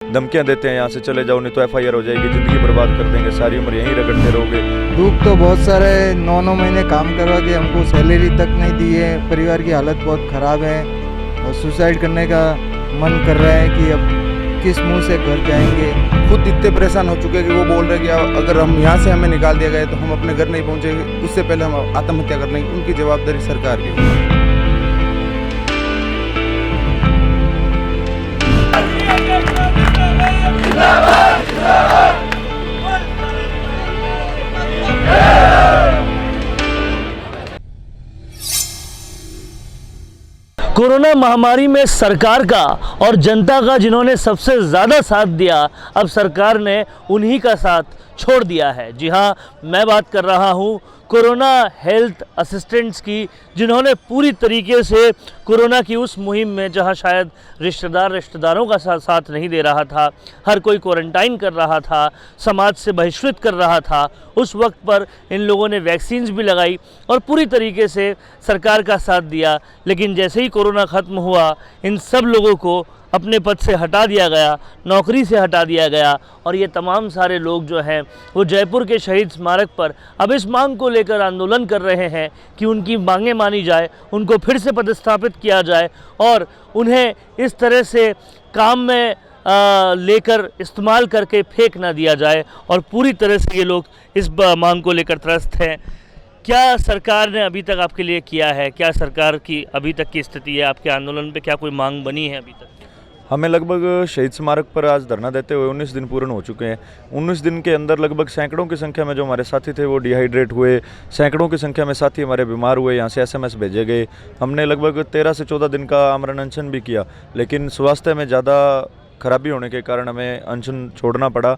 धमकियां देते हैं यहाँ से चले जाओ नहीं तो FIR हो जाएगी, ज़िंदगी बर्बाद कर देंगे, सारी उम्र यहीं रगड़ते रहोगे। दुख तो बहुत सारे, 9 महीने काम करवा के हमको सैलरी तक नहीं दी है, परिवार की हालत बहुत ख़राब है और सुसाइड करने का मन कर रहा है कि अब किस मुंह से घर जाएंगे। खुद इतने परेशान हो चुके हैं कि वो बोल रहे हैं कि अगर हम यहाँ से हमें निकाल दिया गया तो हम अपने घर नहीं पहुँचेंगे, उससे पहले हम आत्महत्या कर लेंगे। उनकी जवाबदारी सरकार की है। कोरोना महामारी में सरकार का और जनता का जिन्होंने सबसे ज़्यादा साथ दिया, अब सरकार ने उन्हीं का साथ छोड़ दिया है। जी हाँ, मैं बात कर रहा हूँ कोरोना हेल्थ असिस्टेंट्स की, जिन्होंने पूरी तरीके से कोरोना की उस मुहिम में जहाँ शायद रिश्तेदारों का साथ नहीं दे रहा था, हर कोई क्वारंटाइन कर रहा था, समाज से बहिष्कृत कर रहा था, उस वक्त पर इन लोगों ने वैक्सीन्स भी लगाई और पूरी तरीके से सरकार का साथ दिया। लेकिन जैसे ही कोरोना ख़त्म हुआ, इन सब लोगों को अपने पद से हटा दिया गया, नौकरी से हटा दिया गया और ये तमाम सारे लोग जो हैं वो जयपुर के शहीद स्मारक पर अब इस मांग को लेकर आंदोलन कर रहे हैं कि उनकी मांगें मानी जाए, उनको फिर से पदस्थापित किया जाए और उन्हें इस तरह से काम में लेकर इस्तेमाल करके फेंक ना दिया जाए। और पूरी तरह से ये लोग इस मांग को लेकर त्रस्त हैं। क्या सरकार ने अभी तक आपके लिए किया है? क्या सरकार की अभी तक की स्थिति है? आपके आंदोलन पे क्या कोई मांग बनी है अभी तक? हमें लगभग शहीद स्मारक पर आज धरना देते हुए 19 दिन पूर्ण हो चुके हैं। 19 दिन के अंदर लगभग सैकड़ों की संख्या में जो हमारे साथी थे वो डिहाइड्रेट हुए, सैकड़ों की संख्या में साथी हमारे बीमार हुए, यहाँ से SMS भेजे गए। हमने लगभग 13 से 14 दिन का आमरण अनशन भी किया, लेकिन स्वास्थ्य में ज़्यादा खराबी होने के कारण हमें अनशन छोड़ना पड़ा।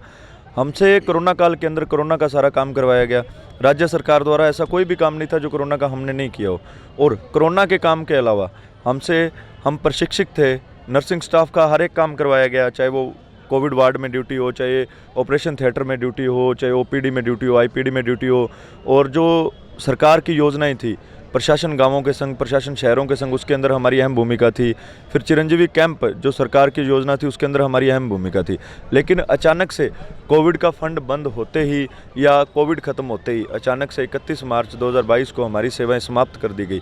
हमसे कोरोना काल के अंदर कोरोना का सारा काम करवाया गया। राज्य सरकार द्वारा ऐसा कोई भी काम नहीं था जो कोरोना का हमने नहीं किया हो। और कोरोना के काम के अलावा हम प्रशिक्षित थे, नर्सिंग स्टाफ का हर एक काम करवाया गया, चाहे वो कोविड वार्ड में ड्यूटी हो, चाहे ऑपरेशन थिएटर में ड्यूटी हो, चाहे OPD में ड्यूटी हो, IPD में ड्यूटी हो। और जो सरकार की योजनाएं थी, प्रशासन गांवों के संग, प्रशासन शहरों के संग, उसके अंदर हमारी अहम भूमिका थी। फिर चिरंजीवी कैंप जो सरकार की योजना थी उसके अंदर हमारी अहम भूमिका थी। लेकिन अचानक से कोविड का फंड बंद होते ही या कोविड ख़त्म होते ही अचानक से 31 मार्च 2022 को हमारी सेवाएं समाप्त कर दी गई।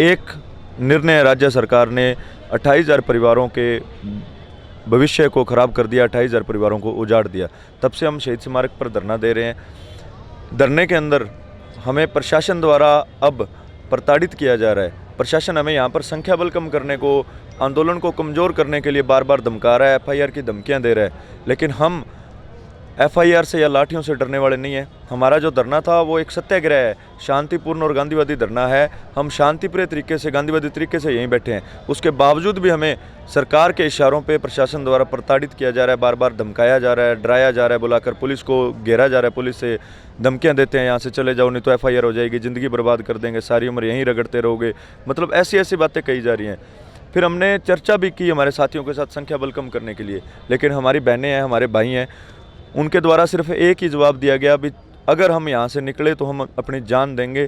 एक निर्णय राज्य सरकार ने 28,000 परिवारों के भविष्य को ख़राब कर दिया, 28,000 परिवारों को उजाड़ दिया। तब से हम शहीद स्मारक पर धरना दे रहे हैं। धरने के अंदर हमें प्रशासन द्वारा अब प्रताड़ित किया जा रहा है। प्रशासन हमें यहाँ पर संख्या बल कम करने को, आंदोलन को कमज़ोर करने के लिए बार बार धमका रहा है, FIR की धमकियाँ दे रहा है। लेकिन हम FIR से या लाठियों से डरने वाले नहीं हैं। हमारा जो धरना था वो एक सत्याग्रह है, शांतिपूर्ण और गांधीवादी धरना है। हम शांतिप्रिय तरीके से, गांधीवादी तरीके से यहीं बैठे हैं। उसके बावजूद भी हमें सरकार के इशारों पे प्रशासन द्वारा प्रताड़ित किया जा रहा है, बार बार धमकाया जा रहा है, डराया जा रहा है, बुलाकर पुलिस को घेरा जा रहा है, पुलिस से धमकियाँ देते हैं, यहाँ से चले जाओ नहीं तो FIR हो जाएगी, ज़िंदगी बर्बाद कर देंगे, सारी उम्र यहीं रगड़ते रहोगे। मतलब ऐसी ऐसी बातें कही जा रही हैं। फिर हमने चर्चा भी की हमारे साथियों के साथ संख्या बल कम करने के लिए, लेकिन हमारी बहनें हैं, हमारे भाई हैं, उनके द्वारा सिर्फ एक ही जवाब दिया गया, भी अगर हम यहाँ से निकले तो हम अपनी जान देंगे,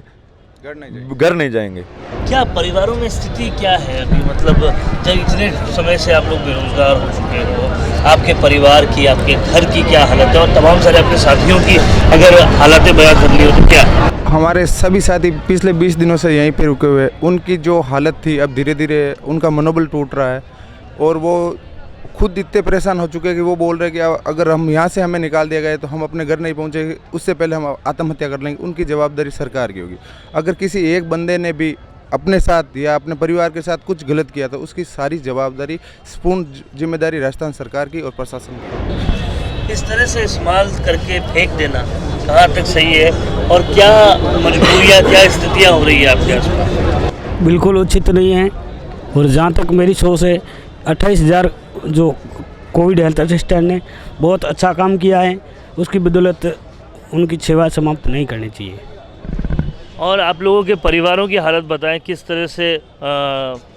घर नहीं जाएंगे। क्या परिवारों में स्थिति क्या है अभी? मतलब जब इतने समय से आप लोग बेरोजगार हो चुके हो, आपके परिवार की, आपके घर की क्या हालत है और तमाम सारे अपने साथियों की अगर हालतें बयां कर ली हो तो क्या? हमारे सभी साथी पिछले 20 दिनों से यहीं पे रुके हुए, उनकी जो हालत थी अब धीरे धीरे उनका मनोबल टूट रहा है और वो खुद इतने परेशान हो चुके हैं कि वो बोल रहे हैं कि अगर हम यहाँ से हमें निकाल दिया गया तो हम अपने घर नहीं पहुँचेंगे, उससे पहले हम आत्महत्या कर लेंगे। उनकी जवाबदारी सरकार की होगी। अगर किसी एक बंदे ने भी अपने साथ या अपने परिवार के साथ कुछ गलत किया तो उसकी सारी जवाबदारी, पूर्ण जिम्मेदारी राजस्थान सरकार की और प्रशासन की। इस तरह से इस्तेमाल करके फेंक देना कहाँ तक सही है और क्या मजबूरियाँ, क्या स्थितियाँ हो रही है आपके आसपास? बिल्कुल उचित नहीं है। और जहाँ तक मेरी सोच है, 28,000 जो कोविड हेल्थ असिस्टेंट ने बहुत अच्छा काम किया है, उसकी बदौलत उनकी सेवा समाप्त नहीं करनी चाहिए। और आप लोगों के परिवारों की हालत बताएं, किस तरह से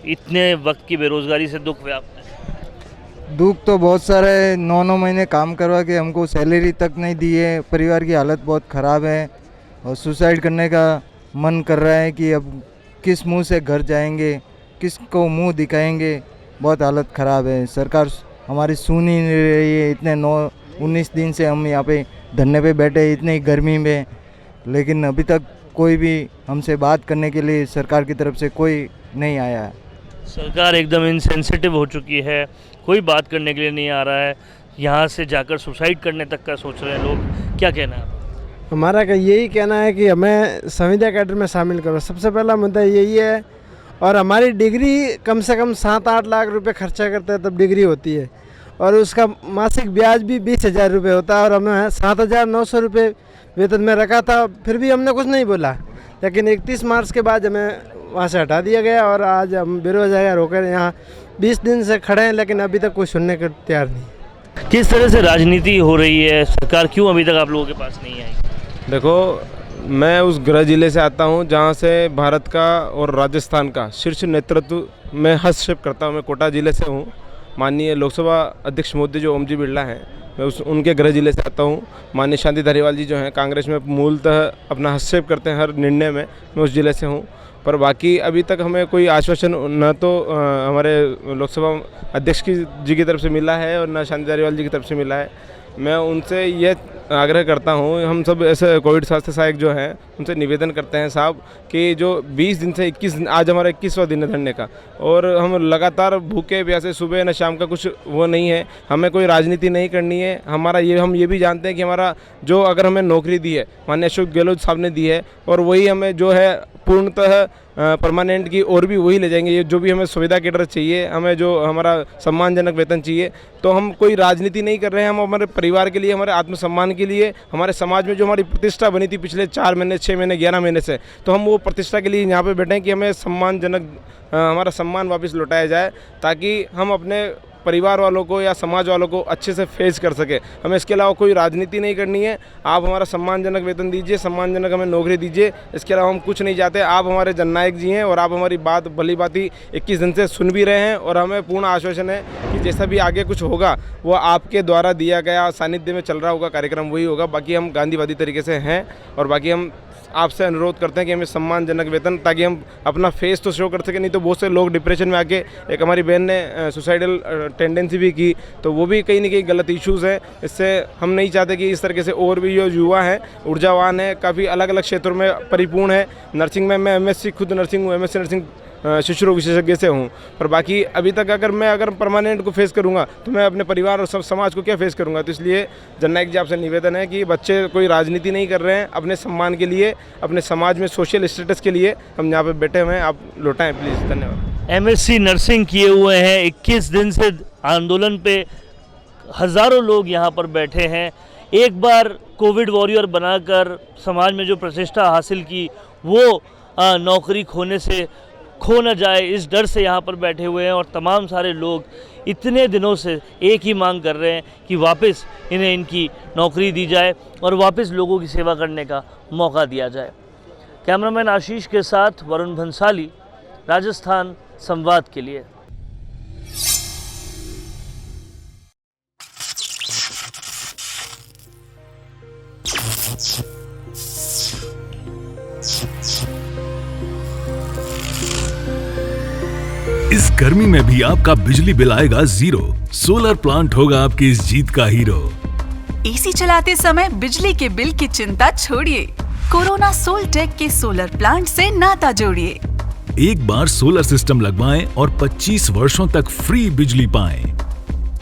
इतने वक्त की बेरोजगारी से दुख व्याप्त है? दुख तो बहुत सारे, 9 महीने काम करवा के हमको सैलरी तक नहीं दी है, परिवार की हालत बहुत ख़राब है और सुसाइड करने का मन कर रहा है कि अब किस मुंह से घर जाएंगे, किसको मुंह दिखाएंगे। बहुत हालत ख़राब है। सरकार हमारी सुन ही नहीं रही है। इतने 19 दिन से हम यहाँ पे धरने पे बैठे हैं, इतनी गर्मी में, लेकिन अभी तक कोई भी हमसे बात करने के लिए सरकार की तरफ से कोई नहीं आया है। सरकार एकदम इनसेंसिटिव हो चुकी है, कोई बात करने के लिए नहीं आ रहा है, यहाँ से जाकर सुसाइड करने तक का सोच रहे हैं लोग। क्या कहना है? हमारा का यही कहना है कि हमें संविदा कैडर में शामिल करो, सबसे पहला मुद्दा यही है। और हमारी डिग्री कम से कम 7-8 लाख रुपए खर्चा करते हैं तब डिग्री होती है, और उसका मासिक ब्याज भी 20,000 रुपये होता है, और हमें 7,900 रुपये वेतन में रखा था, फिर भी हमने कुछ नहीं बोला। लेकिन 31 मार्च के बाद हमें वहाँ से हटा दिया गया, और आज हम बेरोजगार होकर यहाँ 20 दिन से खड़े हैं, लेकिन अभी तक कोई सुनने को तैयार नहीं। किस तरह से राजनीति हो रही है? सरकार क्यों अभी तक आप लोगों के पास नहीं आई? देखो, मैं उस गृह जिले से आता हूं जहां से भारत का और राजस्थान का शीर्ष नेतृत्व में हस्तक्षेप करता हूं। मैं कोटा जिले से हूं। माननीय लोकसभा अध्यक्ष मोदी जो ओमजी बिरला हैं, मैं उनके गृह जिले से आता हूं। माननीय शांति धारीवाल जी जो हैं कांग्रेस में मूलतः अपना हस्तक्षेप करते हैं हर निर्णय में, मैं उस जिले से हूं। पर बाकी अभी तक हमें कोई आश्वासन न तो हमारे लोकसभा अध्यक्ष जी की तरफ से मिला है और न शांति धारीवाल जी की तरफ से मिला है। मैं उनसे ये आग्रह करता हूँ, हम सब ऐसे कोविड स्वास्थ्य सहायक जो हैं उनसे निवेदन करते हैं साहब कि जो 20 दिन से 21 दिन, आज हमारा 21वां दिन है धरने का, और हम लगातार भूखे प्यासे सुबह न शाम का कुछ वो नहीं है। हमें कोई राजनीति नहीं करनी है। हमारा ये, हम ये भी जानते हैं कि हमारा जो, अगर हमें नौकरी दी है माननीय अशोक गहलोत साहब ने दी है, और वही हमें जो है पूर्णतः परमानेंट की और भी वही ले जाएंगे। ये जो भी हमें सुविधा केडर चाहिए, हमें जो हमारा सम्मानजनक वेतन चाहिए, तो हम कोई राजनीति नहीं कर रहे हैं। हम हमारे परिवार के लिए, हमारे आत्मसम्मान के लिए, हमारे समाज में जो हमारी प्रतिष्ठा बनी थी पिछले 4 महीने, 6 महीने, 11 महीने से, तो हम वो प्रतिष्ठा के लिए यहाँ पे बैठे हैं कि हमें सम्मानजनक हमारा सम्मान वापस लौटाया जाए, ताकि हम अपने परिवार वालों को या समाज वालों को अच्छे से फेस कर सके। हमें इसके अलावा कोई राजनीति नहीं करनी है। आप हमारा सम्मानजनक वेतन दीजिए, सम्मानजनक हमें नौकरी दीजिए, इसके अलावा हम कुछ नहीं चाहते। आप हमारे जननायक जी हैं और आप हमारी बात भली भांति 21 दिन से सुन भी रहे हैं, और हमें पूर्ण आश्वासन है कि जैसा भी आगे कुछ होगा वो आपके द्वारा दिया गया सानिध्य में चल रहा होगा कार्यक्रम, वही होगा। बाकी हम गांधीवादी तरीके से हैं, और बाकी हम आपसे अनुरोध करते हैं कि हमें सम्मानजनक वेतन, ताकि हम अपना फेस तो शो कर सकें। नहीं तो बहुत से लोग डिप्रेशन में आके, एक हमारी बहन ने सुसाइडल टेंडेंसी भी की, तो वो भी कहीं ना कहीं गलत इश्यूज़ हैं। इससे हम नहीं चाहते कि इस तरीके से और भी जो युवा हैं ऊर्जावान हैं, काफ़ी अलग अलग क्षेत्रों में परिपूर्ण है। नर्सिंग में मैं MSc खुद नर्सिंग हूँ, MSc नर्सिंग शिशु रोग विशेषज्ञ से हूँ। पर बाकी अभी तक अगर परमानेंट को फेस करूँगा तो मैं अपने परिवार और सब समाज को क्या फेस करूँगा। तो इसलिए जननायक जी आपसे निवेदन है कि बच्चे कोई राजनीति नहीं कर रहे हैं, अपने सम्मान के लिए, अपने समाज में सोशल स्टेटस के लिए हम यहाँ पे बैठे हुए हैं। आप लौटाएं प्लीज़। धन्यवाद। MSc नर्सिंग किए हुए हैं, 21 दिन से आंदोलन पे हज़ारों लोग यहाँ पर बैठे हैं। एक बार कोविड वॉरियर बनाकर समाज में जो प्रतिष्ठा हासिल की, वो नौकरी खोने से खो न जाए, इस डर से यहाँ पर बैठे हुए हैं। और तमाम सारे लोग इतने दिनों से एक ही मांग कर रहे हैं कि वापस इन्हें इनकी नौकरी दी जाए और वापस लोगों की सेवा करने का मौका दिया जाए। कैमरामैन आशीष के साथ वरुण भंसाली, राजस्थान संवाद के लिए। इस गर्मी में भी आपका बिजली बिल आएगा 0। सोलर प्लांट होगा आपकी इस जीत का हीरो। एसी चलाते समय बिजली के बिल की चिंता छोड़िए, कोरोना सोलटेक के सोलर प्लांट से नाता जोड़िए। एक बार सोलर सिस्टम लगवाएं और 25 वर्षों तक फ्री बिजली पाएं।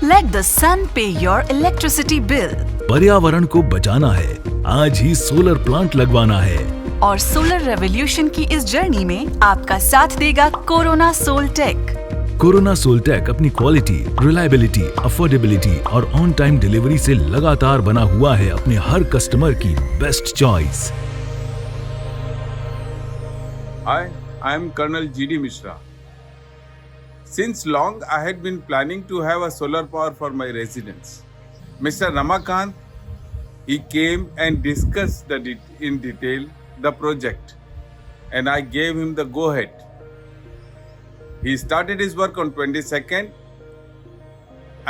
लेट द सन पे योर इलेक्ट्रिसिटी बिल। पर्यावरण को बचाना है, आज ही सोलर प्लांट लगवाना है। और सोलर रेवोल्यूशन की इस जर्नी में आपका साथ देगा कोरोना सोलटेक। कोरोना सोलटेक अपनी क्वालिटी, रिलायबिलिटी, अफोर्डेबिलिटी और ऑन टाइम डिलीवरी से लगातार बना हुआ है अपने हर कस्टमर की best choice. Hi, I am Colonel G.D. Mishra. Since long, I had been planning to have a solar power for my residence. Mr. Ramakant, he came and discussed in detail the project, and I gave him the go-ahead. He started his work on 22nd,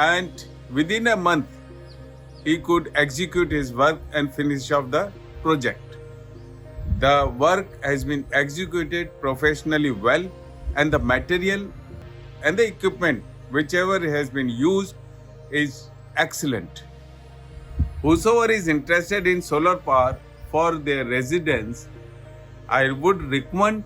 and within a month, he could execute his work and finish off the project. The work has been executed professionally well, and the material and the equipment, whichever has been used, is excellent. Whosoever is interested in solar power for their residence, I would recommend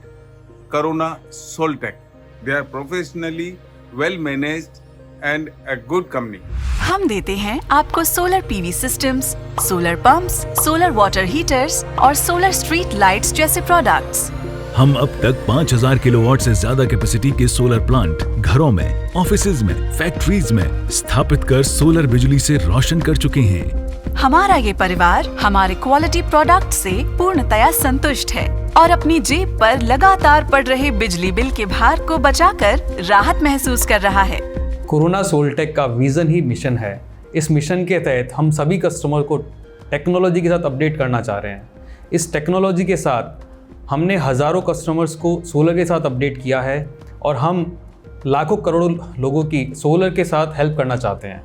Corona Soltech. They are professionally well managed and a good company. हम देते हैं आपको solar PV systems, solar pumps, solar water heaters और solar street lights जैसे products. हम अब तक 5000 kilowatt से ज्यादा कैपेसिटी के सोलर प्लांट घरों में, ऑफिसेज में, फैक्ट्रीज में स्थापित कर सोलर बिजली से रोशन कर चुके हैं। हमारा ये परिवार हमारे क्वालिटी प्रोडक्ट से पूर्णतया संतुष्ट है और अपनी जेब पर लगातार पड़ रहे बिजली बिल के भार को बचाकर राहत महसूस कर रहा है। कोरोना सोलटेक का विज़न ही मिशन है। इस मिशन के तहत हम सभी कस्टमर को टेक्नोलॉजी के साथ अपडेट करना चाह रहे हैं। इस टेक्नोलॉजी के साथ हमने हज़ारों कस्टमर्स को सोलर के साथ अपडेट किया है और हम लाखों करोड़ों लोगों की सोलर के साथ हेल्प करना चाहते हैं।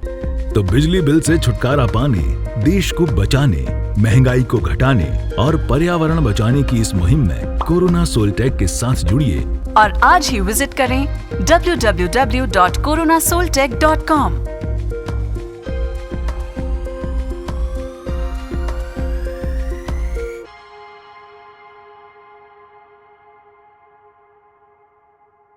तो बिजली बिल से छुटकारा पाने, देश को बचाने, महंगाई को घटाने और पर्यावरण बचाने की इस मुहिम में कोरोना सोलटेक के साथ जुड़िए और आज ही विजिट करें www.coronasoltech.com।